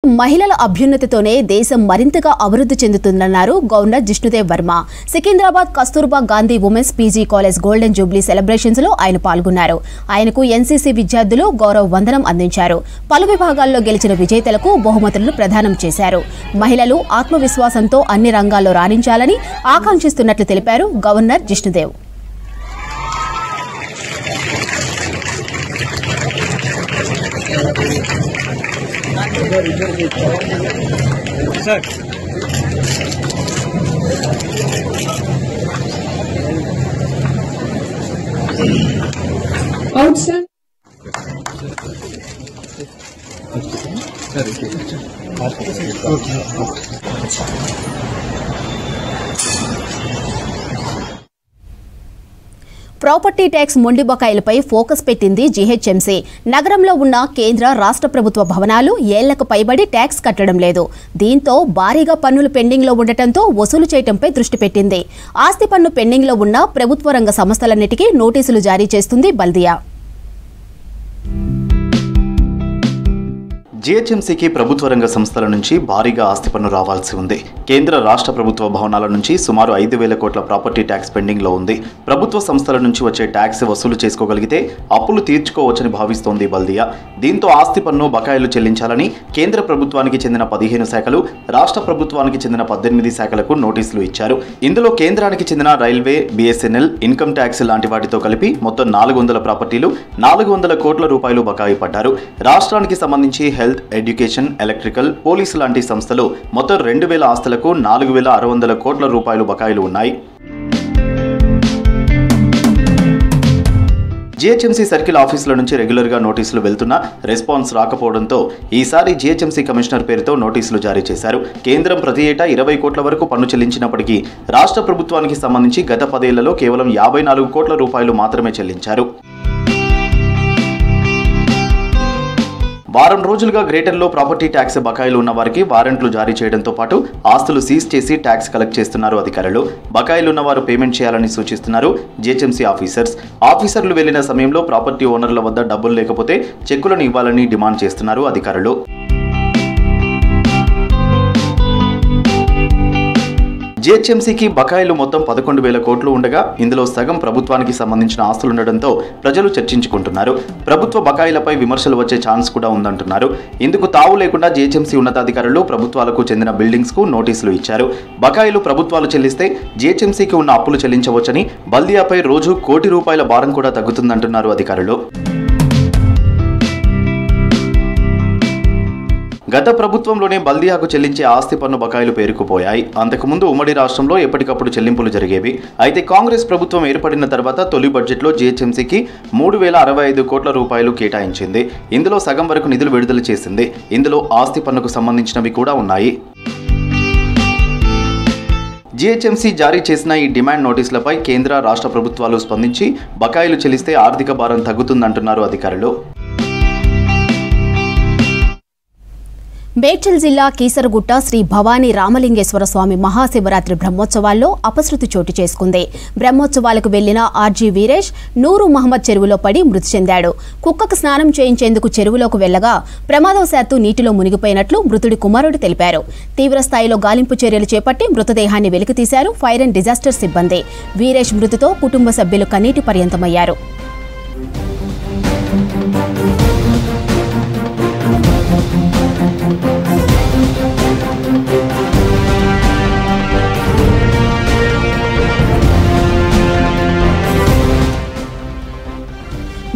మహిళల అభ్యున్నతితోనే దేశం మరింతగా అభివృద్ధి చెందుతుందన్నారు governor Jishnu Dev Varma. Secunderabad Kasturba Gandhi women's PG college golden jubilee celebrations లో ఆయన పాల్గొన్నారు. ఆయనకు ఎన్సీసీ విద్యార్థులు గౌరవ వందనం అందించారు. పలు విభాగాల్లో గెలిచిన విజేతలకు బహుమతులను ప్రదానం చేశారు. మహిళలు ఆత్మవిశ్వాసంతో అన్ని రంగాల్లో రాణించాలని ఆకాంక్షిస్తున్నట్లు తెలిపారు governor Jishnu Dev. Sir. Out, sir. Property tax మొండి బకాయిలపై ఫోకస్ పెట్టింది జీహెచ్ఎంసీ. నగరంలో ఉన్న కేంద్ర రాష్ట్ర ప్రభుత్వ భవనాలు ఏళ్లకు పైబడి ట్యాక్స్ కట్టడం లేదు. దీంతో భారీగా పన్నులు పెండింగ్లో ఉండటంతో వసూలు చేయడంపై దృష్టి పెట్టింది. ఆస్తి పన్ను పెండింగ్లో ఉన్న ప్రభుత్వ రంగ సంస్థలన్నిటికీ నోటీసులు జారీ చేస్తుంది బల్దియా. జీహెచ్ఎంసీకి ప్రభుత్వ రంగ సంస్థల నుంచి భారీగా ఆస్తి పన్ను రావాల్సి ఉంది. కేంద్ర రాష్ట్ర ప్రభుత్వ భవనాల నుంచి సుమారు 5,000 కోట్ల ప్రాపర్టీ ట్యాక్స్ పెండింగ్లో ఉంది. ప్రభుత్వ సంస్థల నుంచి వచ్చే ట్యాక్స్ వసూలు చేసుకోగలిగితే అప్పులు తీర్చుకోవచ్చని భావిస్తోంది బల్దియా. దీంతో ఆస్తి పన్ను బకాయిలు చెల్లించాలని కేంద్ర ప్రభుత్వానికి చెందిన 15 శాఖలు, రాష్ట్ర ప్రభుత్వానికి చెందిన 18 శాఖలకు నోటీసులు ఇచ్చారు. ఇందులో కేంద్రానికి చెందిన రైల్వే, బిఎస్ఎన్ఎల్, ఇన్కమ్ ట్యాక్స్ లాంటి వాటితో కలిపి మొత్తం 400 ప్రాపర్టీలు 400 కోట్ల రూపాయలు బకాయి పడ్డారు. రాష్ట్రానికి సంబంధించి హెల్త్, ఎడ్యుకేషన్, ఎలక్ట్రికల్, పోలీసు లాంటి సంస్థలు మొత్తం 2,000 ఆస్తులకు 4,600 కోట్ల రూపాయలు బకాయిలు ఉన్నాయి. జీహెచ్ఎంసీ సర్కిల్ ఆఫీసుల నుంచి రెగ్యులర్గా నోటీసులు వెళ్తున్నా రెస్పాన్స్ రాకపోవడంతో ఈసారి జీహెచ్ఎంసీ కమిషనర్ పేరుతో నోటీసులు జారీ చేశారు. కేంద్రం ప్రతి ఏటా 20 కోట్ల వరకు పన్ను చెల్లించినప్పటికీ రాష్ట్ర ప్రభుత్వానికి సంబంధించి గత 10 ఏళ్లలో కేవలం 54 కోట్ల రూపాయలు మాత్రమే చెల్లించారు. వారం రోజులుగా గ్రేటర్లో ప్రాపర్టీ ట్యాక్స్ బకాయిలు ఉన్న వారికి వారెంట్లు జారీ చేయడంతో పాటు ఆస్తులు సీజ్ చేసి ట్యాక్స్ కలెక్ట్ చేస్తున్నారు అధికారులు. బకాయిలు ఉన్నవారు పేమెంట్ చేయాలని సూచిస్తున్నారు జీహెచ్ఎంసీ ఆఫీసర్లు వెళ్లిన సమయంలో ప్రాపర్టీ ఓనర్ల వద్ద డబ్బులు లేకపోతే చెక్కులను ఇవ్వాలని డిమాండ్ చేస్తున్నారు అధికారులు. జీహెచ్ఎంసీకి బకాయిలు మొత్తం 11,000 కోట్లు ఉండగా ఇందులో సగం ప్రభుత్వానికి సంబంధించిన ఆస్తులుండడంతో ప్రజలు చర్చించుకుంటున్నారు. ప్రభుత్వ బకాయిలపై విమర్శలు వచ్చే ఛాన్స్ కూడా ఉందంటున్నారు. ఇందుకు తావు లేకుండా జీహెచ్ఎంసీ ఉన్నతాధికారులు ప్రభుత్వాలకు చెందిన బిల్డింగ్స్ కు నోటీసులు ఇచ్చారు. బకాయిలు ప్రభుత్వాలు చెల్లిస్తే జీహెచ్ఎంసీకి ఉన్న అప్పులు చెల్లించవచ్చని, బల్దియాపై రోజు ₹1 కోటి భారం కూడా తగ్గుతుందంటున్నారు అధికారులు. గత ప్రభుత్వంలోనే బల్దియాకు చెల్లించే ఆస్తి పన్ను బకాయిలు పేరుకుపోయాయి. అంతకుముందు ఉమ్మడి రాష్ట్రంలో ఎప్పటికప్పుడు చెల్లింపులు జరిగేవి. అయితే కాంగ్రెస్ ప్రభుత్వం ఏర్పడిన తర్వాత తొలి బడ్జెట్లో జీహెచ్ఎంసీకి 3,065 కోట్ల రూపాయలు కేటాయించింది. ఇందులో సగం వరకు నిధులు విడుదల చేసింది. ఇందులో ఆస్తి పన్నుకు సంబంధించినవి కూడా ఉన్నాయి. జీహెచ్ఎంసీ జారీ చేసిన ఈ డిమాండ్ నోటీసులపై కేంద్ర, రాష్ట్ర ప్రభుత్వాలు స్పందించి బకాయిలు చెల్లిస్తే ఆర్థిక భారం తగ్గుతుందంటున్నారు అధికారులు. మేడ్చల్ జిల్లా కీసరగుట్ట శ్రీ భవానీ రామలింగేశ్వర స్వామి మహాశివరాత్రి బ్రహ్మోత్సవాల్లో అపశృతి చోటు చేసుకుంది. బ్రహ్మోత్సవాలకు వెళ్లిన ఆర్జీ వీరేష్ నూరు మహమ్మద్ చెరువులో పడి మృతి చెందాడు. కుక్కకు స్నానం చేయించేందుకు చెరువులోకి వెళ్లగా ప్రమాదవశాత్తు నీటిలో మునిగిపోయినట్లు మృతుడి కుమారుడు తెలిపారు. తీవ్రస్థాయిలో గాలింపు చర్యలు చేపట్టి మృతదేహాన్ని వెలికితీశారు ఫైర్ అండ్ డిజాస్టర్ సిబ్బంది. వీరేష్ మృతితో కుటుంబ సభ్యులు కన్నీటి పర్యంతమయ్యారు.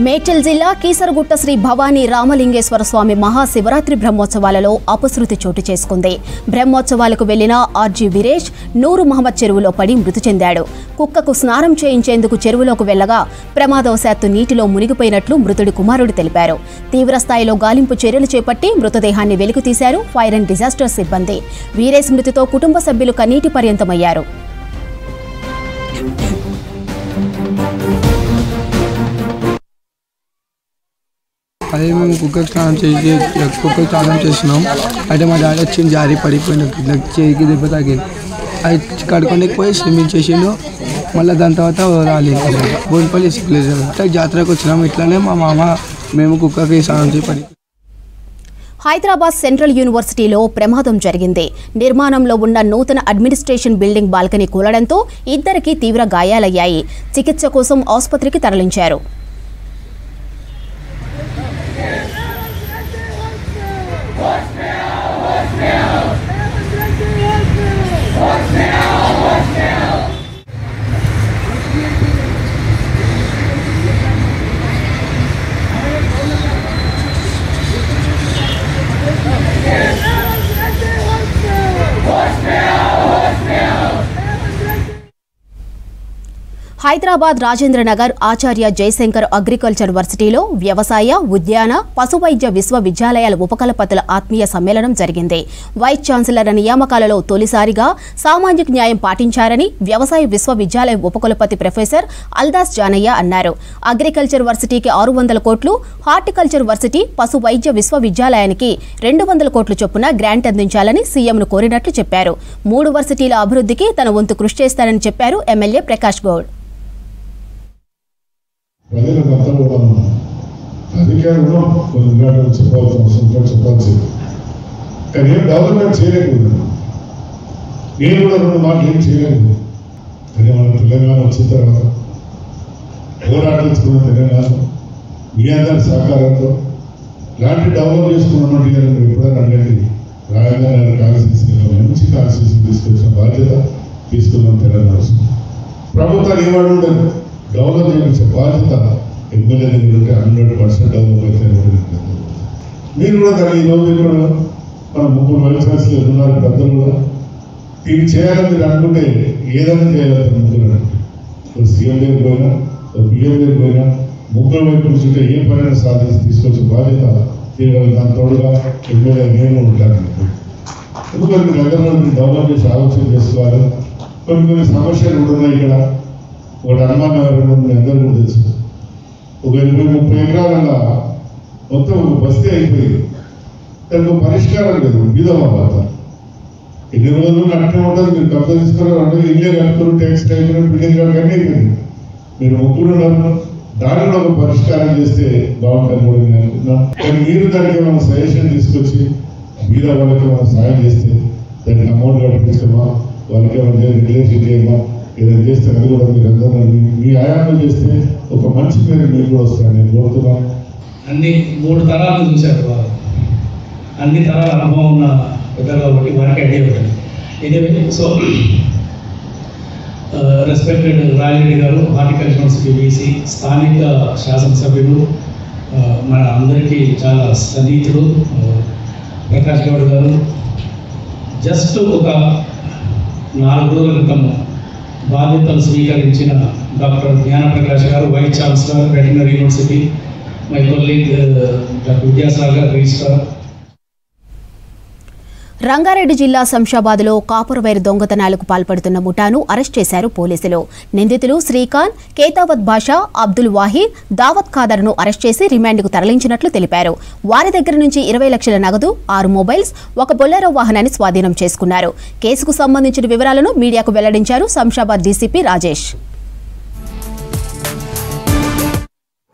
మేడ్చల్ జిల్లా కీసరగుట్ట శ్రీ భవానీ రామలింగేశ్వర స్వామి మహాశివరాత్రి బ్రహ్మోత్సవాలలో అపశృతి చోటు చేసుకుంది. బ్రహ్మోత్సవాలకు వెళ్లిన ఆర్జీ వీరేష్ నూరు మహమ్మద్ చెరువులో పడి మృతి చెందాడు. కుక్కకు స్నానం చేయించేందుకు చెరువులోకి వెళ్లగా ప్రమాదవశాత్తు నీటిలో మునిగిపోయినట్లు మృతుడి కుమారుడు తెలిపారు. తీవ్రస్థాయిలో గాలింపు చర్యలు చేపట్టి మృతదేహాన్ని వెలికితీశారు ఫైర్ అండ్ డిజాస్టర్ సిబ్బంది. వీరేష్ మృతితో కుటుంబ సభ్యులు కన్నీటి పర్యంతమయ్యారు. అదే మేము కుక్కకి స్నానం చేసినాం. అయితే మా డాడీ వచ్చి జారి పడిపోయిన చేయికి దెబ్బ తాగింది. అది కడుక్కోడానికి పోయి స్విమ్మింగ్ చేసిండు. మళ్ళీ దాని తర్వాత రాలేదు. బోన్పల్లి సిక్లేదు జాతరకు వచ్చినాం. ఇట్లానే మా మామ మేము కుక్కకి స్నానం చేసి హైదరాబాద్ సెంట్రల్ యూనివర్సిటీలో ప్రమాదం జరిగింది. నిర్మాణంలో ఉన్న నూతన అడ్మినిస్ట్రేషన్ బిల్డింగ్ బాల్కనీ కూలడంతో ఇద్దరికి తీవ్ర గాయాలయ్యాయి. చికిత్స కోసం ఆసుపత్రికి తరలించారు. హైదరాబాద్ రాజేంద్రనగర్ ఆచార్య జయశంకర్ అగ్రికల్చర్ వర్సిటీలో వ్యవసాయ, ఉద్యాన, పశువైద్య విశ్వవిద్యాలయాల ఉపకులపతుల ఆత్మీయ సమ్మేళనం జరిగింది. వైస్ ఛాన్సలర్ నియామకాలలో తొలిసారిగా సామాజిక న్యాయం పాటించారని వ్యవసాయ విశ్వవిద్యాలయ ఉపకులపతి ప్రొఫెసర్ అల్దాస్ జానయ్య అన్నారు. అగ్రికల్చర్ వర్సిటీకి 600 కోట్లు, హార్టికల్చర్ వర్సిటీ, పశువైద్య విశ్వవిద్యాలయానికి 200 కోట్ల చొప్పున గ్రాంట్ అందించాలని సీఎంను కోరినట్లు చెప్పారు. 3 వర్సిటీల అభివృద్ధికి తన వంతు కృషి చేస్తారని చెప్పారు ఎమ్మెల్యే ప్రకాష్ గౌడ్. ప్రజలకంతా కూడా అధికారులు కొన్ని విధాలు చెప్పాల్సిన అవసరం చెప్పాల్సింది, కానీ ఏం డెవలప్మెంట్ చేయలేకపోయింది. నేను కూడా 2 మాటలు ఏం చేయలేకపోయింది. కానీ మన తెలంగాణ వచ్చిన తర్వాత పోరాటం తెలంగాణ మీ అందరి సహకారంతో ఇలాంటి డెవలప్ చేసుకున్నటువంటి మీరు ఎప్పుడైనా అడగండి. రాజధాని కాన్స్టిట్యూన్సీ మంచి కాన్స్టిట్యూన్సీ తీసుకొచ్చిన బాధ్యత తీసుకున్నాం. తెలంగాణ ప్రభుత్వాలు ఏవాడు ఉండదు, డెవలప్ చేయించే బాధ్యత ఎమ్మెల్యే దగ్గర 100% డెవలప్ అయితే. మీరు కూడా కానీ ఈరోజు ఇక్కడ మన 3 వైస్ ఛాన్సలర్లు ఉన్నారు, పెద్దలు కూడా దీన్ని చేయాలని మీరు అనుకుంటే ఏదైనా చేయాలి. 3 అంటే సీఎం దగ్గర పోయినా, బిఎం దగ్గర పోయినా 3 వైపు కూర్చుంటే ఏ పనైనా సాధించి తీసుకొచ్చే బాధ్యత తీయగల. దాని తోడుగా ఎమ్మెల్యే నేను ఉంటాను. ఎందుకంటే మీరు అందరూ డెవలప్ చేసి ఆలోచన చేసుకోవాలి. కొన్ని సమస్యలు కూడా ఉన్నాయి ఇక్కడ. ఒకటి హనుమాన్ నగర్ మీ అందరూ కూడా తెలుసు. ఒక 20-30 ఎకరాలలో మొత్తం ఒక బస్తీ అయిపోయింది. దానికి పరిష్కారం లేదు. బీదమా బాధ ఎన్ని రోజులు అట్టే ఉంటుంది. మీరు కబ్జా తీసుకున్నారు, అంటే ఇల్లే కట్టుకున్నారు, ట్యాక్స్ కట్టుకున్నారు, బిల్డింగ్ కట్టుకుని అయిపోయింది. మీరు 3 ఉన్నారు, దానిలో ఒక పరిష్కారం చేస్తే బాగుంటుంది కూడా నేను అనుకున్నాను. కానీ మీరు దానికి ఏమైనా సజెషన్ తీసుకొచ్చి బీద వాళ్ళకి ఏమైనా సాయం చేస్తే దానికి అమౌంట్ కట్టించమా, వాళ్ళకి ఏమైనా రిలేషన్ చేయమా, ఏదైనా చేస్తే అది కూడా మీరు అందరూ మీ ఆయామం చేస్తే ఒక మంచి పేరు మీకు కూడా వస్తాను నేను కోరుతున్నాను. అన్ని 3 తరాలు చూశారు వారు. అన్ని తరాల అనుభవం ఉన్న పెద్దలు కాబట్టి వారికి ఐడియా ఉంటుంది. ఎనివే, సో రెస్పెక్టెడ్ రాజిరెడ్డి గారు, హార్టికల్చర్ యూనివర్సిటీ వీసీ, స్థానిక శాసనసభ్యులు, మన అందరికీ చాలా సన్నిహితుడు ప్రకాష్ గౌడ్ గారు, జస్ట్ ఒక 4 రోజుల క్రితం బాధ్యతలు స్వీకరించిన డాక్టర్ జ్ఞానప్రకాష్ గారు, vice chancellor veterinary university, my colleague doctor Vidyasagar registrar. Rangareddy జిల్లా శంషాబాద్లో కాపర్ వైర్ దొంగతనాలకు పాల్పడుతున్న ముఠాను అరెస్ట్ చేశారు పోలీసులు. నిందితులు శ్రీకాంత్, కేతావత్ బాషా, అబ్దుల్ వాహీద్, దావత్ ఖాదర్ను అరెస్ట్ చేసి రిమాండ్కు తరలించినట్లు తెలిపారు. వారి దగ్గర నుంచి 20 లక్షల నగదు, 6 మొబైల్స్, ఒక బొలెరో వాహనాన్ని స్వాధీనం చేసుకున్నారు. కేసుకు సంబంధించిన వివరాలను మీడియాకు వెల్లడించారు Shamshabad DCP Rajesh.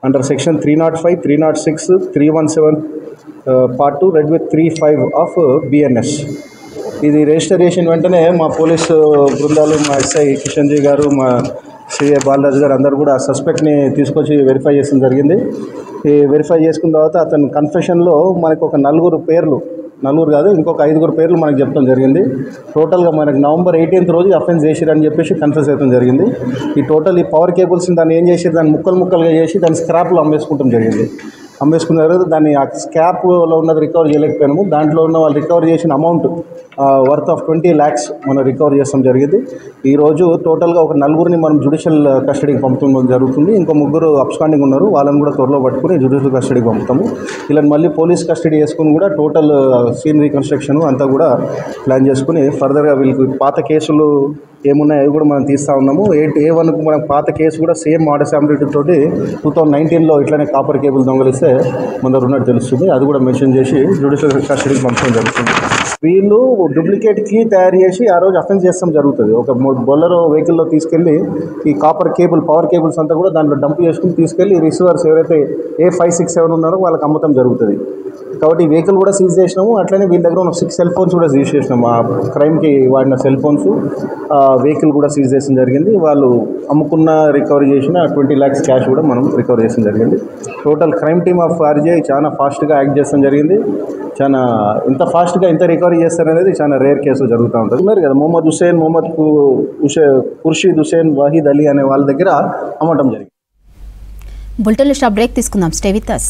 Under section 305, 306, 317 part 2 read with 35 of BNS. ఇది రిజిస్టరేషన్ వెంటనే మా పోలీసు బృందాలు, మా ఎస్ఐ కిషన్ జీ గారు, మా సిఐ బాలరాజు గారు అందరూ కూడా సస్పెక్ట్ని తీసుకొచ్చి వెరిఫై చేయడం జరిగింది. ఈ వెరిఫై చేసుకున్న తర్వాత అతని కన్ఫెషన్లో మనకు ఒక 4 పేర్లు, 4 కాదు ఇంకొక 5 పేర్లు మనకు చెప్పడం జరిగింది. టోటల్గా మనకు November 18th రోజు అఫెన్స్ చేసిరని చెప్పేసి కన్ఫెస్ చేయడం జరిగింది. ఈ టోటల్ ఈ పవర్ కేబుల్స్ని దాన్ని ఏం చేసి దాన్ని ముక్కలుగా చేసి దాన్ని స్క్రాప్లో అమ్మేసుకుంటాం జరిగింది. అమ్మేసుకున్న తర్వాత దాన్ని ఆ స్క్రాప్లో ఉన్నది రికవర్ చేయలేకపోయినాము. దాంట్లో ఉన్న వాళ్ళు రికవర్ చేసిన అమౌంట్ వర్త్ ఆఫ్ 20 lakhs మనం రికవర్ చేస్తాం జరిగింది. ఈరోజు టోటల్గా ఒక 4 మనం జ్యుడిషియల్ కస్టడీకి పంపడం జరుగుతుంది. ఇంకో 3 అబ్స్కాండింగ్ ఉన్నారు, వాళ్ళని కూడా త్వరలో పట్టుకుని జ్యుడిషియల్ కస్టడీకి పంపుతాము. ఇలా మళ్ళీ పోలీస్ కస్టడీ చేసుకుని కూడా టోటల్ సీన్ రీకన్స్ట్రక్షన్ అంతా కూడా ప్లాన్ చేసుకుని ఫర్దర్గా వీళ్ళకి పాత కేసులు ఏమున్నాయి అవి కూడా మనం తీస్తూ ఉన్నాము. 8A1కు మనకు పాత కేసు కూడా సేమ్ మోడస్ ఆపరేటివ్ తోటి 2019లో ఇట్లనే కాపర్ కేబుల్ దొంగలిస్తే మన ఉన్నట్టు తెలుస్తుంది. అది కూడా మెన్షన్ చేసి జ్యుడిషియల్ కస్టడీకి పంపడం జరుగుతుంది. వీళ్ళు డూప్లికేట్ కీ తయారు చేసి ఆ రోజు అఫెన్స్ చేస్తాం జరుగుతుంది. ఒక బొలెరో వెహికల్లో తీసుకెళ్ళి ఈ కాపర్ కేబుల్, పవర్ కేబుల్స్ అంతా కూడా దాంట్లో డంప్ చేసుకుని తీసుకెళ్ళి రిసీవర్స్ ఎవరైతే A567 ఉన్నారో వాళ్ళకి అమ్మటం జరుగుతుంది. కాబట్టి వెహికల్ కూడా సీజ్ చేసినాము. అట్లనే వీళ్ళ దగ్గర ఉన్న 6 సెల్ ఫోన్స్ కూడా సీజ్ చేసినాము. ఆ క్రైమ్కి వాడిన సెల్ ఫోన్స్, వెహికల్ కూడా సీజ్ చేసిన జరిగింది. వాళ్ళు అమ్ముకున్న రికవరీ చేసిన 20 lakhs క్యాష్ కూడా మనం రికవర్ చేసిన జరిగింది. Total crime team of RJ చాలా ఫాస్ట్గా యాక్ట్ చేస్తాం జరిగింది. చాలా ఇంత ఫాస్ట్గా ఇంత రికవరీ చేస్తారనేది చాలా రేర్ కేసులు జరుగుతూ ఉంటుంది. ఉన్నారు కదా మొహమ్మద్ హుసేన్, ఖుర్షీద్ హుసేన్, వాహిద్ అలీ అనే వాళ్ళ దగ్గర అమ్మటం జరిగింది. బులెటిన్లో స్టాప్ బ్రేక్ తీసుకుందాం. Stay with us.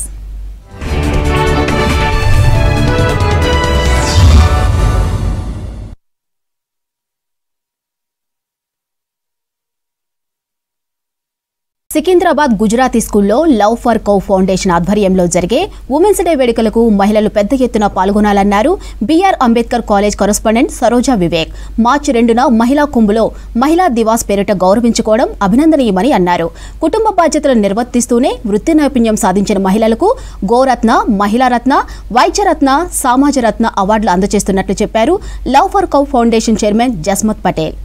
Secunderabad Gujarati స్కూల్లో లవ్ ఫర్ కౌ ఫౌండేషన్ ఆధ్వర్యంలో జరిగే ఉమెన్స్ డే వేడుకలకు మహిళలు పెద్ద ఎత్తున పాల్గొనాలన్నారు B R Ambedkar college correspondent Saroja Vivek. March 2న మహిళా కుంభలో మహిళా దివాస్ పేరిట గౌరవించుకోవడం అభినందనీయమని అన్నారు. కుటుంబ బాధ్యతలను నిర్వర్తిస్తూనే వృత్తి నైపుణ్యం సాధించిన మహిళలకు గోరత్న, మహిళారత్న, వైద్యరత్న, సమాజరత్న అవార్డులు అందజేస్తున్నట్లు చెప్పారు love for cow foundation chairman Jasmat Patel.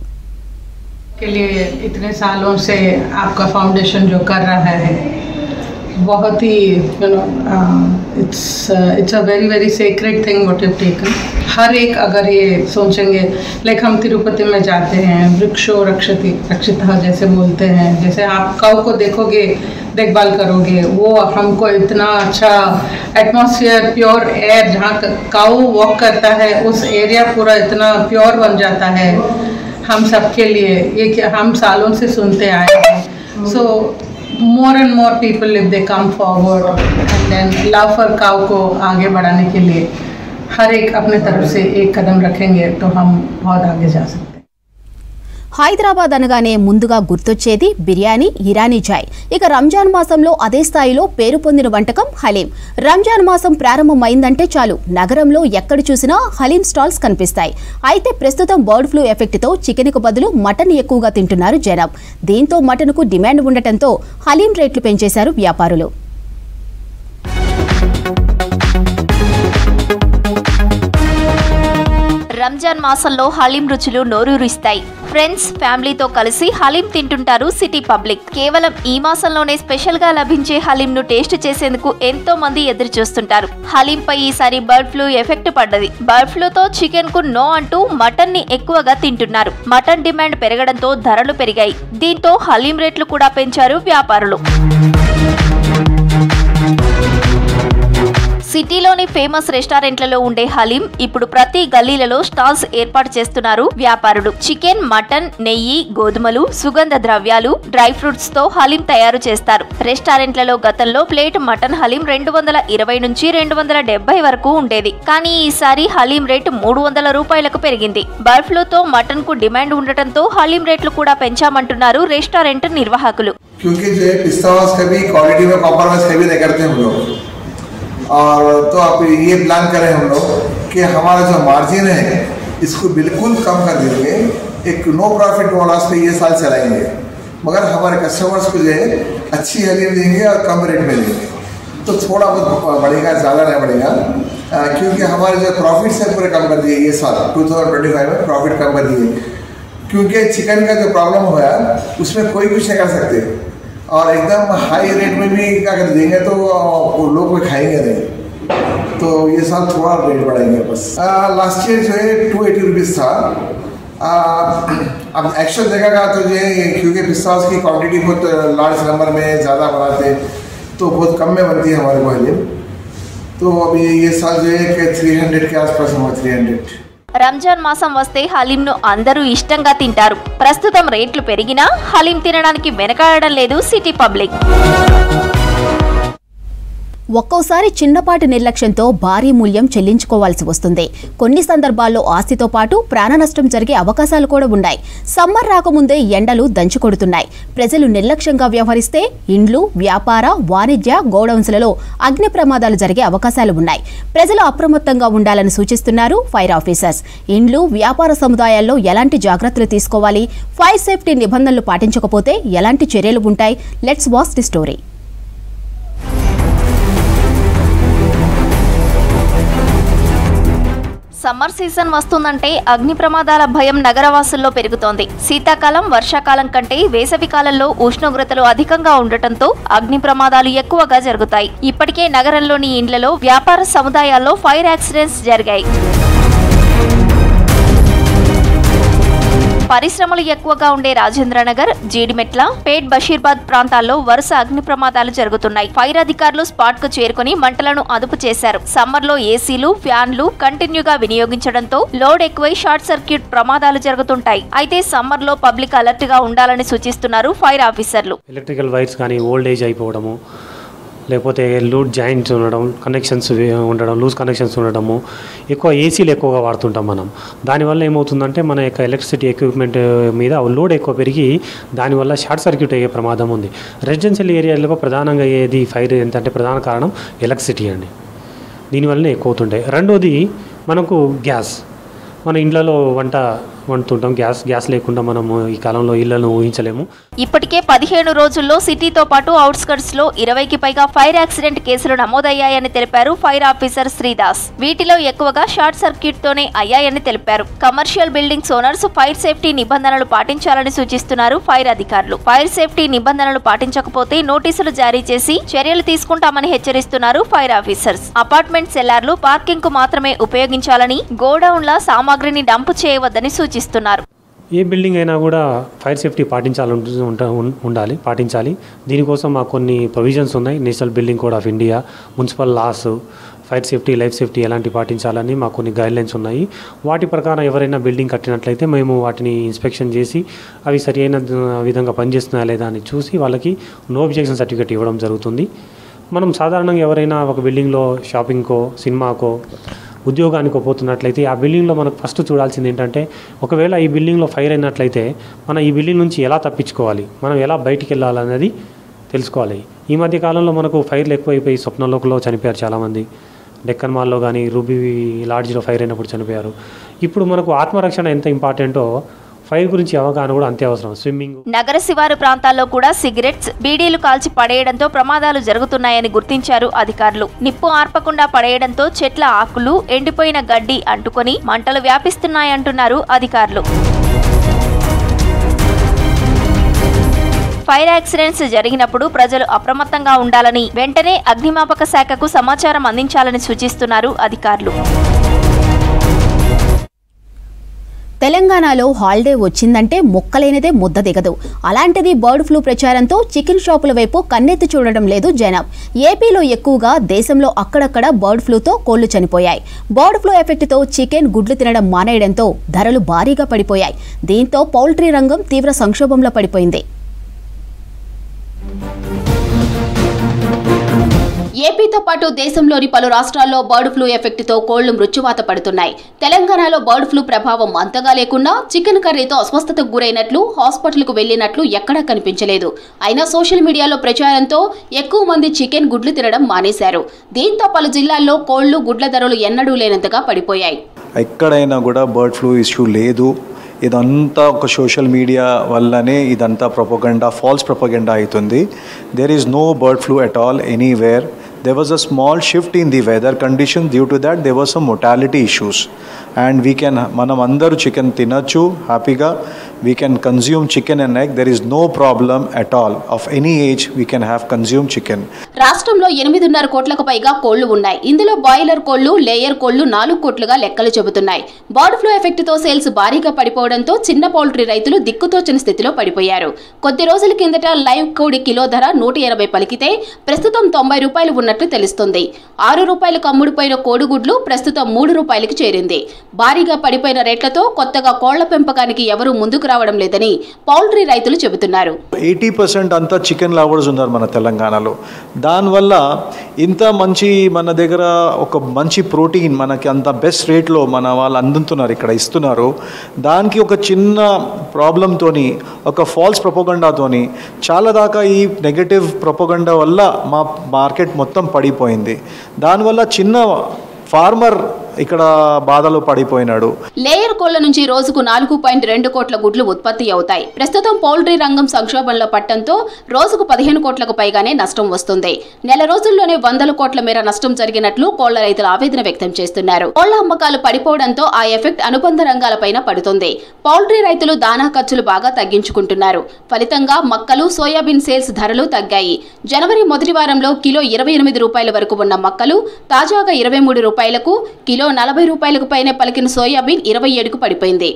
के लिए इतने सालों से आपका फाउंडेशन जो कर रहा है बहुत ही it's a very very sacred thing what you taken. हर एक अगर ये सोचेंगे लाइक हम तिरुपति में जाते हैं वृक्षो रक्षिता जैसे बोलते हैं, जैसे आप काऊ को देखोगे देखभाल करोगे, वो हमको इतना अच्छा एटमॉस्फेयर प्योर एयर जहाँ काऊ वॉक करता है उस एरिया पूरा इतना प्योर बन जाता है हम सबके लिए. ये कि हम सालों से सुनते आए हैं. So more and more people if they come forward and then love for cow को आगे बढ़ाने के लिए हर एक अपने तरफ से एक कदम रखेंगे तो हम बहुत आगे जा सकते हैं. హైదరాబాద్ అనగానే ముందుగా గుర్తొచ్చేది బిర్యానీ, ఇరానీ చాయ్. ఇక రంజాన్ మాసంలో అదే స్థాయిలో పేరు పొందిన వంటకం హలీం. రంజాన్ మాసం ప్రారంభమైందంటే చాలు నగరంలో ఎక్కడ చూసినా హలీం స్టాల్స్ కనిపిస్తాయి. అయితే ప్రస్తుతం బర్డ్ ఫ్లూ ఎఫెక్ట్తో చికెన్కు బదులు మటన్ ఎక్కువగా తింటున్నారు జనం. దీంతో మటన్కు డిమాండ్ ఉండటంతో హలీం రేట్లు పెంచేశారు వ్యాపారులు. రంజాన్ మాసంలో హలీం రుచులు నోరూరిస్తాయి. ఫ్రెండ్స్, ఫ్యామిలీతో కలిసి హలీం తింటుంటారు సిటీ పబ్లిక్. కేవలం ఈ మాసంలోనే స్పెషల్ గా లభించే హలీం ను టేస్ట్ చేసేందుకు ఎంతో మంది ఎదురు చూస్తుంటారు. హలీం పై ఈసారి బర్డ్ ఫ్లూ ఎఫెక్ట్ పడ్డది. బర్డ్ ఫ్లూతో చికెన్ కు నో అంటూ మటన్ ని ఎక్కువగా తింటున్నారు. మటన్ డిమాండ్ పెరగడంతో ధరలు పెరిగాయి. దీంతో హలీం రేట్లు కూడా పెంచారు వ్యాపారులు. సిటీలోని ఫేమస్ రెస్టారెంట్లలో ఉండే హలీం ఇప్పుడు ప్రతి గల్లీలలో స్టాల్స్ ఏర్పాటు చేస్తున్నారు వ్యాపారులు. చికెన్, మటన్, నెయ్యి, గోధుమలు, సుగంధ ద్రవ్యాలు, డ్రై ఫ్రూట్స్ తో హలీం తయారు చేస్తారు. రెస్టారెంట్లలో గతంలో ప్లేట్ మటన్ హలీం 220 నుంచి 270 వరకు ఉండేది. కానీ ఈసారి హలీం రేటు 300 రూపాయలకు పెరిగింది. బర్డ్ ఫ్లూతో మటన్ కు డిమాండ్ ఉండటంతో హలీం రేట్లు కూడా పెంచామంటున్నారు రెస్టారెంట్ నిర్వాహకులు. और तो आप ये प्लान करें हम लोग कि हमारा जो मार्जिन है इसको बिल्कुल कम कर देंगे. एक नो प्रॉफिट नो लॉस पे ये साल चलाएंगे, मगर हमारे कस्टमर्स को जो है अच्छी हलीम देंगे और कम रेट में देंगे. तो थोड़ा बहुत बढ़ेगा, ज़्यादा नहीं बढ़ेगा, क्योंकि हमारे जो प्रॉफिट है पूरे कम कर दिए ये साल 2025 में प्रॉफिट कम कर दिए. क्योंकि चिकन का जो प्रॉब्लम हुआ उसमें कोई कुछ नहीं कर सकते और एकदम हाई रेट में भी क्या कर देंगे तो लोग कोई खाएंगे नहीं. तो ये साल थोड़ा रेट बढ़ाएंगे बस. लास्ट ईयर जो है 280 रुपीज़ था. अब एक्चुअल जगह का तो जो है क्योंकि पिस्ता हाउस की क्वांटिटी बहुत लार्ज नंबर में ज़्यादा बनाते तो बहुत कम में बनती है हमारे को हलीम. तो अभी ये साल जो है कि 300 के आसपास हुआ. 300. రంజాన్ మాసం వస్తే హలీంను అందరూ ఇష్టంగా తింటారు. ప్రస్తుతం రేట్లు పెరిగినా హలీం తినడానికి వెనకాడడం లేదు సిటీ పబ్లిక్. ఒక్కోసారి చిన్నపాటి నిర్లక్ష్యంతో భారీ మూల్యం చెల్లించుకోవాల్సి వస్తుంది. కొన్ని సందర్భాల్లో ఆస్తితో పాటు ప్రాణ నష్టం జరిగే అవకాశాలు కూడా ఉన్నాయి. సమ్మర్ రాకముందే ఎండలు దంచుకొడుతున్నాయి. ప్రజలు నిర్లక్ష్యంగా వ్యవహరిస్తే ఇండ్లు, వ్యాపార, వాణిజ్య గోడౌన్స్లలో అగ్ని ప్రమాదాలు జరిగే అవకాశాలు ఉన్నాయి. ప్రజలు అప్రమత్తంగా ఉండాలని సూచిస్తున్నారు ఫైర్ ఆఫీసర్స్. ఇండ్లు, వ్యాపార సముదాయాల్లో ఎలాంటి జాగ్రత్తలు తీసుకోవాలి, ఫైర్ సేఫ్టీ నిబంధనలు పాటించకపోతే ఎలాంటి చర్యలు ఉంటాయి? Let's watch the story. Summer season వస్తుందంటే అగ్ని ప్రమాదాల భయం నగరవాసుల్లో పెరుగుతోంది. శీతాకాలం, వర్షాకాలం కంటే వేసవి కాలంలో ఉష్ణోగ్రతలు అధికంగా ఉండటంతో అగ్ని ప్రమాదాలు ఎక్కువగా జరుగుతాయి. ఇప్పటికే నగరంలోని ఇండ్లలో, వ్యాపార సముదాయాల్లో ఫైర్ యాక్సిడెంట్స్ జరిగాయి. పరిశ్రమలు ఎక్కువగా ఉండే రాజేంద్రనగర్, జీడిమెట్ల, పేట్, బషీర్బాద్ ప్రాంతాల్లో వరుస అగ్ని ప్రమాదాలు జరుగుతున్నాయి. ఫైర్ అధికారులు స్పాట్ కు చేరుకుని మంటలను అదుపు చేశారు. సమ్మర్ లో ఏసీలు, ఫ్యాన్లు కంటిన్యూగా వినియోగించడంతో లోడ్ ఎక్కువై షార్ట్ సర్క్యూట్ ప్రమాదాలు జరుగుతుంటాయి. అయితే సమ్మర్ లో పబ్లిక్ అలర్ట్ గా ఉండాలని సూచిస్తున్నారు ఫైర్ ఆఫీసర్లు. ఎలక్ట్రికల్ వైర్స్ కానీ ఓల్డేజ్ అయిపోవడము, లేకపోతే లూజ్ జాయింట్స్ ఉండడం, కనెక్షన్స్ ఉండడం, లూజ్ కనెక్షన్స్ ఉండడము, ఎక్కువ ఏసీలు ఎక్కువగా వాడుతుంటాం మనం. దానివల్ల ఏమవుతుందంటే మన యొక్క ఎలక్ట్రిసిటీ ఎక్విప్మెంట్ మీద లోడ్ ఎక్కువ పెరిగి దానివల్ల షార్ట్ సర్క్యూట్ అయ్యే ప్రమాదం ఉంది. రెసిడెన్షియల్ ఏరియాలో ప్రధానంగా అయ్యేది ఫైర్ ఏంటంటే ప్రధాన కారణం ఎలక్ట్రిసిటీ అండి. దీనివల్లనే ఎక్కువ అవుతుంటాయి. రెండోది మనకు గ్యాస్. మన ఇండ్లలో వండుతుంటాం, గ్యాస్ లేకుండా మనము ఈ కాలంలో ఇళ్లను ఊహించలేము. ఇప్పటికే 15 రోజుల్లో సిటీతో పాటు అవుట్స్కర్ట్స్ లో 20కి పైగా ఫైర్ యాక్సిడెంట్ కేసులు నమోదయ్యాయని తెలిపారు ఫైర్ ఆఫీసర్ శ్రీదాస్. వీటిలో ఎక్కువగా షార్ట్ సర్క్యూట్ తోనే అయ్యాయని తెలిపారు. Commercial buildings owners fire safety నిబంధనలు పాటించాలని సూచిస్తున్నారు ఫైర్ అధికారులు. ఫైర్ సేఫ్టీ నిబంధనలు పాటించకపోతే నోటీసులు జారీ చేసి చర్యలు తీసుకుంటామని హెచ్చరిస్తున్నారు ఫైర్ ఆఫీసర్స్. అపార్ట్మెంట్ సెల్లార్లు పార్కింగ్ కు మాత్రమే ఉపయోగించాలని, గోడౌన్ల సామాగ్రిని డంప్ చేయవద్దని సూచిస్తున్నారు. ఏ బిల్డింగ్ అయినా కూడా ఫైర్ సేఫ్టీ పాటించాలి. దీనికోసం మాకు కొన్ని ప్రొవిజన్స్ ఉన్నాయి. National building code of India, municipal laws, fire safety, life safety ఎలాంటి పాటించాలని మాకు కొన్ని గైడ్లైన్స్ ఉన్నాయి. వాటి ప్రకారం ఎవరైనా బిల్డింగ్ కట్టినట్లయితే మేము వాటిని ఇన్స్పెక్షన్ చేసి అవి సరి అయిన విధంగా పనిచేస్తున్నాయా లేదా అని చూసి వాళ్ళకి నో అబ్జెక్షన్ సర్టిఫికేట్ ఇవ్వడం జరుగుతుంది. మనం సాధారణంగా ఎవరైనా ఒక బిల్డింగ్లో షాపింగ్కో, సినిమాకో, ఉద్యోగానికి పోతున్నట్లయితే ఆ బిల్డింగ్లో మనకు ఫస్ట్ చూడాల్సింది ఏంటంటే, ఒకవేళ ఈ బిల్డింగ్లో ఫైర్ అయినట్లయితే మనం ఈ బిల్డింగ్ నుంచి ఎలా తప్పించుకోవాలి, మనం ఎలా బయటికి వెళ్ళాలనేది తెలుసుకోవాలి. ఈ మధ్య కాలంలో మనకు ఫైర్లు ఎక్కువైపోయి స్వప్నలోకంలో చనిపోయారు చాలామంది. డెక్కన్ మాల్లో కానీ, రూబీ లాడ్జ్లో ఫైర్ అయినప్పుడు చనిపోయారు. ఇప్పుడు మనకు ఆత్మరక్షణ ఎంత ఇంపార్టెంటో ఫైర్ గురించి అవగాహన కూడా అంతే అవసరం. స్విమ్మింగ్. నగర శివారు ప్రాంతాల్లో కూడా సిగరెట్స్, బీడీలు కాల్చి పడేయడంతో ప్రమాదాలు జరుగుతున్నాయని గుర్తించారు అధికారులు. నిప్పు ఆర్పకుండా పడేయడంతో చెట్ల ఆకులు, ఎండిపోయిన గడ్డి అంటుకొని మంటలు వ్యాపిస్తున్నాయంటున్నారు అధికారులు. ఫైర్ యాక్సిడెంట్స్ జరిగినప్పుడు ప్రజలు అప్రమత్తంగా ఉండాలని, వెంటనే అగ్నిమాపక శాఖకు సమాచారం అందించాలని సూచిస్తున్నారు అధికారులు. తెలంగాణలో హాలిడే వచ్చిందంటే మొక్కలేనిదే ముద్ద దిగదు. అలాంటిది బర్డ్ ఫ్లూ ప్రచారంతో చికెన్ షాపుల వైపు కన్నెత్తి చూడడం లేదు జనం. ఏపీలో ఎక్కువగా, దేశంలో అక్కడక్కడ బర్డ్ ఫ్లూతో కోళ్లు చనిపోయాయి. బర్డ్ ఫ్లూ ఎఫెక్ట్తో చికెన్, గుడ్లు తినడం మానేయడంతో ధరలు భారీగా పడిపోయాయి. దీంతో పౌల్ట్రీ రంగం తీవ్ర సంక్షోభంలో పడిపోయింది. ఏపీతో పాటు దేశంలోని పలు రాష్ట్రాల్లో బర్డ్ ఫ్లూ ఎఫెక్ట్తో కోళ్లు మృత్యువాత పడుతున్నాయి. తెలంగాణలో బర్డ్ ఫ్లూ ప్రభావం అంతగా లేకున్నా చికెన్ కర్రీతో అస్వస్థతకు గురైనట్లు, హాస్పిటల్కు వెళ్లినట్లు ఎక్కడా కనిపించలేదు. అయినా సోషల్ మీడియాలో ప్రచారంతో ఎక్కువ మంది చికెన్, గుడ్లు తినడం మానేశారు. దీంతో పలు జిల్లాల్లో కోళ్లు, గుడ్ల ధరలు ఎన్నడూ లేనంతగా పడిపోయాయి. ఎక్కడైనా కూడా బర్డ్ ఫ్లూ ఇష్యూ లేదు. ఇదంతా ఒక సోషల్ మీడియా వల్లనే ఇదంతా ప్రొపగండా, ఫాల్స్ ప్రొపగండా అవుతుంది. There is no bird flu at all anywhere. There was a small shift in the weather conditions. Due to that, there were some mortality issues. And we can, manam andaru chicken tinachu happyga. We can consume chicken and egg. There is no problem at all. Of any age, we can have consumed chicken. రాష్ట్రంలో 8.5 కోట్లకు పైగా కోళ్లు ఉన్నాయి. ఇందులో boiler కోళ్లు, layer కోళ్లు 4 కోట్లుగా లెక్కలు చెబుతున్నాయి. బర్డ్ ఫ్లూ ఎఫెక్ట్ తో సేల్స్ భారీగా పడిపోవడంతో చిన్న పౌల్ట్రీ రైతులు దిక్కుతోచని స్థితిలో పడిపోయారు. కొద్ది రోజుల కిందట లైవ్ కోడి కిలో ధర 180 పలికితే ప్రస్తుతం 90 రూపాయలు ఉన్నట్లు తెలుస్తుంది. 6 రూపాయలకు అమ్ముడుపోయిన కోడిగుడ్లు ప్రస్తుతం 3 రూపాయలకు చేరింది. భారీగా పడిపోయిన రేట్లతో కొత్తగా కోళ్ల పెంపకానికి ఎవరూ ముందుకు రావడం లేదని పౌల్ట్రీ రైతులు చెబుతున్నారు. 80% అంతా చికెన్ లవర్స్ ఉన్నారు మన తెలంగాణలో. దానివల్ల ఇంత మంచి మన దగ్గర ఒక మంచి ప్రోటీన్ మనకి అంత బెస్ట్ రేట్లో మన వాళ్ళు అందుతున్నారు, ఇక్కడ ఇస్తున్నారు. దానికి ఒక చిన్న ప్రాబ్లంతోని, ఒక ఫాల్స్ ప్రొపగండాతోని చాలా దాకా ఈ నెగటివ్ ప్రొపగండా వల్ల మా మార్కెట్ మొత్తం పడిపోయింది. దానివల్ల చిన్న ఫార్మర్ ఇక్కడ బాధలో పడిపోయినాడు. లేయర్ కోళ్ల నుంచి రోజుకు 4.2 కోట్ల గుడ్లు ఉత్పత్తి అవుతాయి. ప్రస్తుతం పౌల్ట్రీ రంగం సంక్షోభంలో పట్టడంతో రోజుకు 15 కోట్లకు పైగానే నష్టం వస్తుంది. నెల రోజుల్లోనే 100 కోట్ల మేర నష్టం జరిగినట్లు కోళ్ల రైతులు ఆవేదన వ్యక్తం చేస్తున్నారు. కోళ్ల అమ్మకాలు పడిపోవడంతో ఆ ఎఫెక్ట్ అనుబంధ రంగాలపైన పడుతుంది. పౌల్ట్రీ రైతులు దానా ఖర్చులు బాగా తగ్గించుకుంటున్నారు. ఫలితంగా మక్కలు, సోయాబీన్ సేల్స్ ధరలు తగ్గాయి. జనవరి మొదటి వారంలో కిలో 28 రూపాయల వరకు ఉన్న మక్కలు తాజాగా 23 రూపాయలకు, కిలో 40 రూపాయలకు పైనే పలికిన సోయాబీన్ 27కు పడిపోయింది.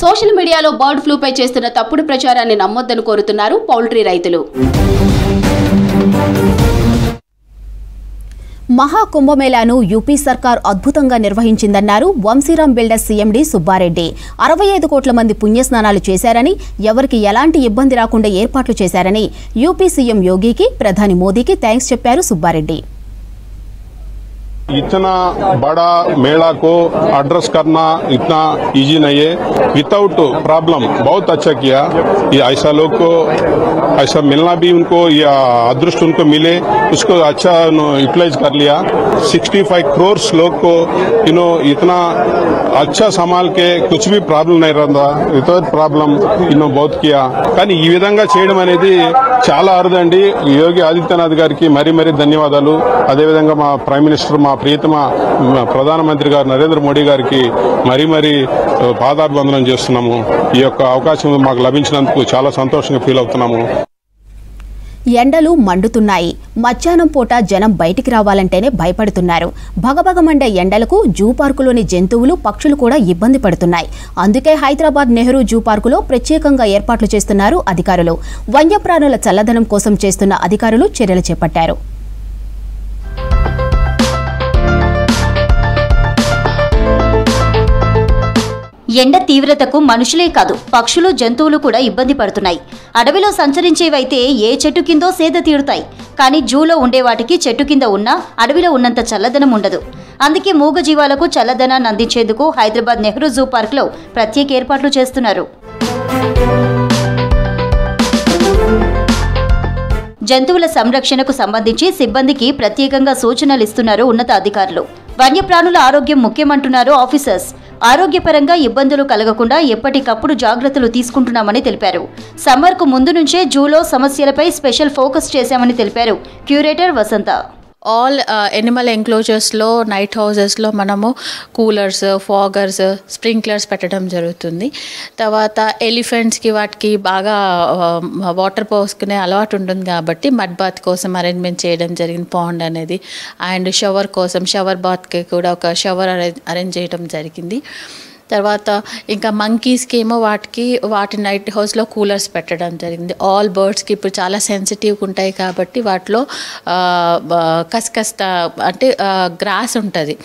సోషల్ మీడియాలో బర్డ్ ఫ్లూపై చేస్తున్న తప్పుడు ప్రచారాన్ని నమ్మొద్దని కోరుతున్నారు పౌల్ట్రీ రైతులు. మహాకుంభమేళాను యూపీ సర్కార్ అద్భుతంగా నిర్వహించిందన్నారు వంశీరాం బిల్డర్స్ సీఎండీ సుబ్బారెడ్డి. 65 కోట్ల మంది పుణ్యస్నానాలు చేశారని, ఎవరికి ఎలాంటి ఇబ్బంది రాకుండా ఏర్పాట్లు చేశారని యూపీ సీఎం యోగికి, ప్రధాని మోదీకి థ్యాంక్స్ చెప్పారు సుబ్బారెడ్డి. इतना बड़ा मेला को एड्रेस करना इतना इजी नहीं है. विदाउट प्रॉब्लम बहुत अच्छा किया. ये ऐसा लोग को ऐसा मिलना भी उनको या अदृष्ट उनको मिले उसको अच्छा यूटिलाइज कर लिया. 65 करोड़ लोग को इतना अच्छा संभाल के कुछ भी प्रॉब्लम नहीं रहा. विदाउट प्रॉब्लम बहुत किया. కానీ ఈ విధంగా చేయడం అనేది చాలా అరుదండి. యోగి ఆదిత్యనాథ్ గారికి మరీ మరీ ధన్యవాదాలు. అదేవిధంగా మా ప్రైమ్ మినిస్టర్, మా ప్రియతమ ప్రధానమంత్రి గారు నరేంద్ర మోడీ గారికి మరీ మరీ పాదాభివందనం చేస్తున్నాము. ఈ యొక్క అవకాశం మాకు లభించినందుకు చాలా సంతోషంగా ఫీల్ అవుతున్నాము. ఎండలు మండుతున్నాయి. మధ్యాహ్నం పూట జనం బయటికి రావాలంటేనే భయపడుతున్నారు. భగభగమండే ఎండలకు జూ పార్కులోని జంతువులు, పక్షులు కూడా ఇబ్బంది పడుతున్నాయి. అందుకే హైదరాబాద్ నెహ్రూ జూ పార్కులో ప్రత్యేకంగా ఏర్పాట్లు చేస్తున్నారు అధికారులు. వన్యప్రాణుల చల్లదనం కోసం చేస్తున్న అధికారులు చర్యలు చేపట్టారు. ఎండ తీవ్రతకు మనుషులే కాదు, పక్షులు, జంతువులు కూడా ఇబ్బంది పడుతున్నాయి. అడవిలో సంచరించేవైతే ఏ చెట్టు కిందో సేద తీరుతాయి. కానీ జూలో ఉండే వాటికి చెట్టు కింద ఉన్నా అడవిలో ఉన్నంత చల్లదనం ఉండదు. అందుకే మూగజీవాలకు చల్లదనాన్ని అందించేందుకు హైదరాబాద్ నెహ్రూ జూ పార్క్లో ప్రత్యేక ఏర్పాట్లు చేస్తున్నారు. జంతువుల సంరక్షణకు సంబంధించి సిబ్బందికి ప్రత్యేకంగా సూచనలు ఇస్తున్నారు ఉన్నత అధికారులు. వన్యప్రాణుల ఆరోగ్యం ముఖ్యమంటున్నారు ఆఫీసర్స్. ఆరోగ్యపరంగా ఇబ్బందులు కలగకుండా ఎప్పటికప్పుడు జాగ్రత్తలు తీసుకుంటున్నామని తెలిపారు. సమ్మర్కు ముందు నుంచే జూలో సమస్యలపై స్పెషల్ ఫోకస్ చేశామని తెలిపారు క్యూరేటర్ వసంత. ఆల్ ఎనిమల్ ఎంక్లోజర్స్లో, నైట్ హౌజెస్లో మనము కూలర్స్, ఫాగర్స్, స్ప్రింక్లర్స్ పెట్టడం జరుగుతుంది. తర్వాత ఎలిఫెంట్స్కి వాటికి బాగా వాటర్ పోసుకునే అలవాటు ఉంటుంది కాబట్టి మడ్ బాత్ కోసం అరేంజ్మెంట్ చేయడం జరిగింది, పాండ్ అనేది. అండ్ షవర్ కోసం, షవర్ బాత్కి కూడా ఒక షవర్ అరేంజ్ చేయడం జరిగింది. తర్వాత ఇంకా మంకీస్కి ఏమో వాటి నైట్ హౌస్లో కూలర్స్ పెట్టడం జరిగింది. ఆల్ బర్డ్స్కి ఇప్పుడు చాలా సెన్సిటివ్గా ఉంటాయి కాబట్టి వాటిలో కస్కస్త అంటే గ్రాస్ ఉంటుంది.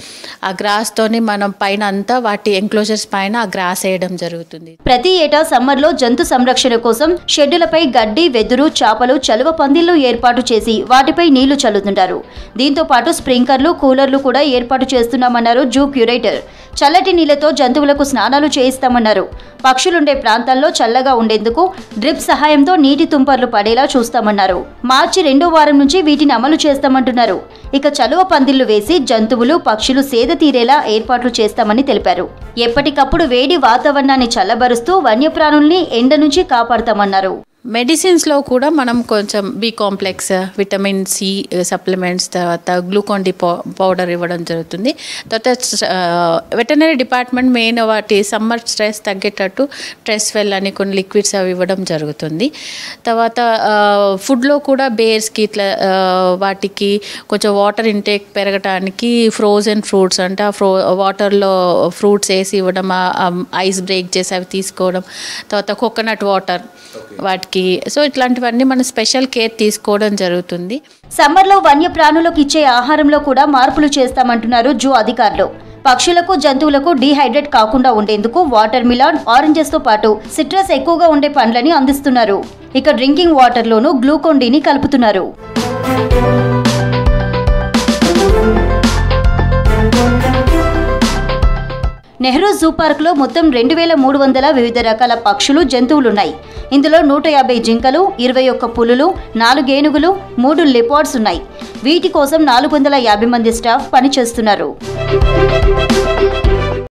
ఆ గ్రాస్తోని మనం పైన అంతా వాటి ఎంక్లోజర్స్ పైన ఆ గ్రాస్ వేయడం జరుగుతుంది. ప్రతి ఏటా సమ్మర్లో జంతు సంరక్షణ కోసం షెడ్డులపై గడ్డి, వెదురు, చాపలు, చలువ పందిళ్లు ఏర్పాటు చేసి వాటిపై నీళ్లు చల్లుతుంటారు. దీంతో పాటు స్ప్రింక్లర్లు, కూలర్లు కూడా ఏర్పాటు చేస్తున్నామన్నారు జూ క్యూరేటర్. చల్లటి నీళ్లతో జంతువులకు స్నానాలు చేయిస్తామన్నారు. పక్షులుండే ప్రాంతాల్లో చల్లగా ఉండేందుకు డ్రిప్ సహాయంతో నీటి తుంపర్లు పడేలా చూస్తామన్నారు. మార్చి 2వ వారం నుంచి వీటిని అమలు చేస్తామంటున్నారు. ఇక చలువ పందిళ్లు వేసి జంతువులు, పక్షులు సేద తీరేలా ఏర్పాట్లు చేస్తామని తెలిపారు. ఎప్పటికప్పుడు వేడి వాతావరణాన్ని చల్లబరుస్తూ వన్యప్రాణుల్ని ఎండ నుంచి కాపాడతామన్నారు. మెడిసిన్స్లో కూడా మనం కొంచెం B complex, vitamin C supplements, తర్వాత గ్లూకాన్ డి పౌడర్ ఇవ్వడం జరుగుతుంది. తర్వాత వెటర్నరీ డిపార్ట్మెంట్ మెయిన్ వాటి సమ్మర్ స్ట్రెస్ తగ్గేటట్టు ట్రెస్వెల్ అని కొన్ని లిక్విడ్స్ అవి ఇవ్వడం జరుగుతుంది. తర్వాత ఫుడ్లో కూడా బేర్స్కి ఇట్లా వాటికి కొంచెం వాటర్ ఇంటేక్ పెరగడానికి ఫ్రోజన్ ఫ్రూట్స్ అంటే వాటర్లో ఫ్రూట్స్ వేసి ఇవ్వడం, ఐస్ బ్రేక్ చేసి అవి తీసుకోవడం. తర్వాత కోకోనట్ వాటర్ వాటికి. సో ఇట్లాంటివన్నీ మనం స్పెషల్ కేర్ తీసుకోవడం జరుగుతుంది. సమ్మర్లో వన్యప్రాణులకు ఇచ్చే ఆహారంలో కూడా మార్పులు చేస్తామంటున్నారు జూ అధికారులు. పక్షులకు, జంతువులకు డీహైడ్రేట్ కాకుండా ఉండేందుకు వాటర్ మిలాన్, ఆరెంజెస్ తో పాటు సిట్రస్ ఎక్కువగా ఉండే పండ్లని అందిస్తున్నారు. ఇక డ్రింకింగ్ వాటర్లోనూ గ్లూకాన్ డీని కలుపుతున్నారు. నెహ్రూ జూ పార్క్లో మొత్తం 2300 వివిధ రకాల పక్షులు జంతువులున్నాయి. ఇందులో 150 జింకలు, 21 పులులు, 4 ఏనుగులు, 3 లెపార్డ్స్ ఉన్నాయి. వీటి కోసం 450 మంది స్టాఫ్ పనిచేస్తున్నారు.